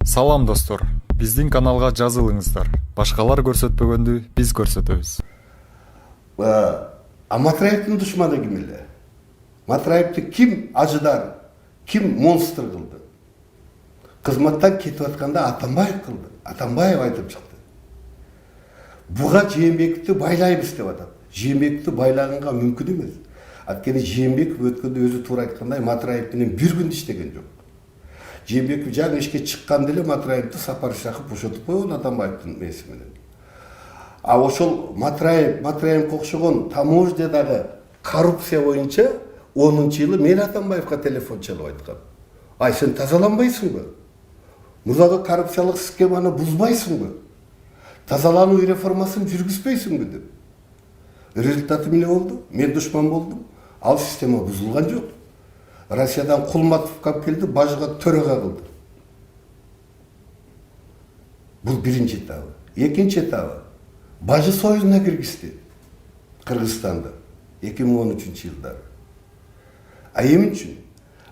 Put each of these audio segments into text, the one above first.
Салам достор, биздин каналга жазылыңыздар. Башкалар көрсөтпөгөндү биз көрсөтөбүз. Матраевдин душманы ким эле? Матраевди ким ажыдар, ким монстр кылды? Кызматтан кетип атканда Атамбаев кылды. Атамбаев айтып чыкты. Буга Жээнбековду байлайбыз деп атат. Жээнбековду байлаганга мүмкүн эмес. Анткени Жээнбеков өткөндө өзү туура айткандай Матраев менен бир күн иштеген жок. Жээнбеков жаңы ишке чыкканда эле Матраевди сапар шакып бошотуп койгон Атамбаевдин мээси менен. А ошол Матраевге окшогон таможнядагы коррупция боюнча 10-жылы мен Атамбаевга телефон чалып айткам. Ай, сен тазаланбайсыңбы? Мурдагы коррупциялык схеманы бузбайсыңбы? Тазалануу реформасын жүргүзбөйсүңбү деп. Результаты эмне болду? Мен душман болдум. Ал система бузулган жок. Россиядан Кулматов кап келди, бажыга төрага кылды. Бул биринчи этабы. Экинчи этабы. Бажы союзуна киргизди Кыргызстанды 2013-жылдары. А эмне үчүн?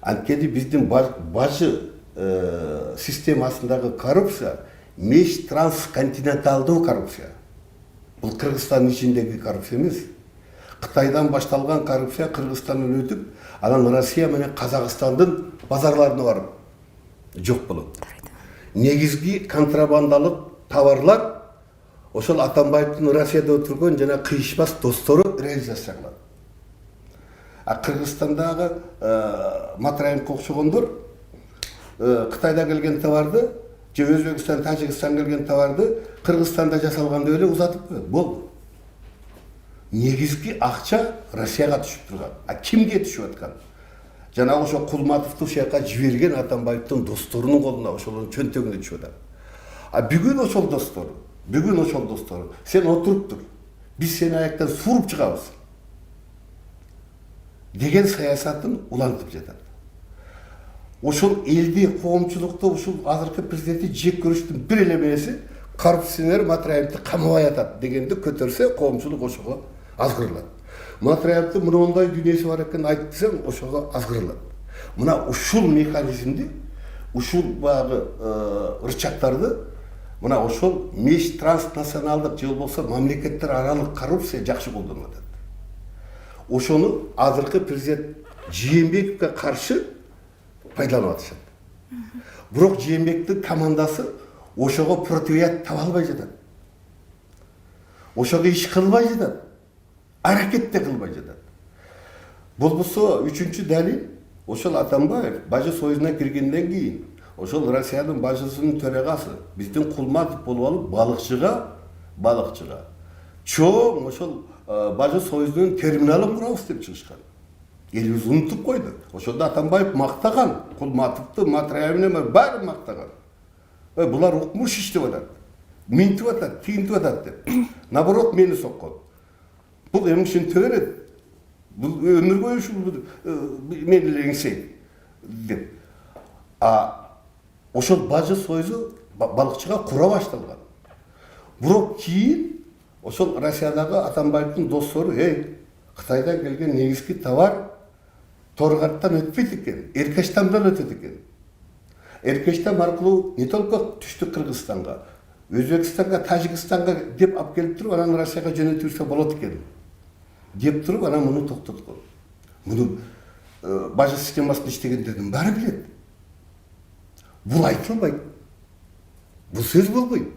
Анткени биздин бажы системасындагы коррупция меж трансконтиненталдуу коррупция. Бул Кыргызстандын ичиндеги коррупция эмес. Кытайдан башталган коррупция Кыргызстандан өтүп, анан Россия менен Казакстандын базарларына барып жок болот. Негизги контрабандалык товарлар ошол Атамбаевдин Россияда отурган жана кыйышпас достору реализация кылат. А Кыргызстандагы Матраевге окшогондор Кытайда келген товарды, же Өзбекстан, Тажикстан келген товарды Кыргызстанда жасалгандай эле узатып коет. Болду. Негизги акча Россияга түшүп турган. А кимге түшүп аткан? Жана ошо Кулматовду ошол жака жиберген Атамбаевдин досторунун колуна, ошолордун чөнтөгүнө түшүп атат. А бүгүн ошол достору, сен отуруп тур, биз сени аяктан суруп чыгабыз деген саясатын улантып жатат. Ошол элди, коомчулукту ушул азыркы президенти жек көрүштүн бир эле мээси коррупционер Матраевди камабай атат дегенди көтөрсө, коомчулук ошого азгырылат. Матраевдин мындай дүйнөсү бар экенин айтып десең, ошого азгырылат. Мына ушул механизмди, ушул багы ырчактарды мына ошол меж транснационалдык же болбосо мамлекеттер аралык коррупция жакшы колдонуп атат. Ошону азыркы президент Жээнбековго каршы пайдаланып атышат. Бирок Жээнбековдун командасы ошого противоядие таба албай жатат. Ошого иш кылбай жатат. Аракет да кылбай жатат. Болбосо үчүнчү далил ошол Атамбаев бажы союзуна киргенден кийин ошол Россиянын бажысынын төрагасы биздин Кулматов болуп алып балыкчыга чоң ошол бажы союзунун терминалын курабыз деп чыгышкан. Элибиз унутуп койду. Ошондо Атамбаев мактаган, Кулматовду, Матраевди баарын мактаган. Булар укмуш иштеп атат, минтип атат, тигинтип атат деп. Наоборот, мени соккон. Бул эми ушинте берет. Бул өмүр бою ушул мени элеңсейт деп. Ошол бажы союзу балыкчыга кура башталган. Бирок кийин ошол Россиядагы Атамбаевдин достору, Кытайдан келген негизги товар Торгаттан өтпөйт экен, Эркештамдан өтөт экен. Эркештам аркылуу не только түштүк Кыргызстанга, Өзбекстанга, Тажикстанга деп алып келип туруп, анан Россияга жөнөтүлсө болот экен. Деп туруп, анан муну токтоткон. Муну бажы системасында иштегендердин баары билет. Бул айтылбайт. Бул сөз болбойт.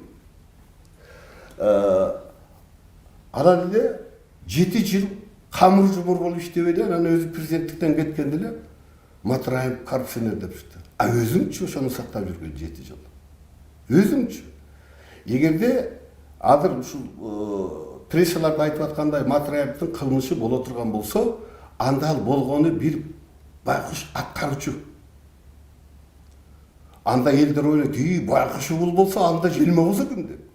Анан эле 7 жыл камыр жумур болуп иштеп эле, анан өзү президенттиктен кеткенде эле Матраев коррупционер деп чыкты. А өзүңчү ошону сактап жүргөн 7 жыл. Өзүңчү. Эгерде азыр ушул прессаларда айтып аткандай Матраевдин кылмышы боло турган болсо, анда ал болгону бир байкуш аткаруучу. Анда элдер ойлойт, байкушу бул болсо анда желме болсо ким деп.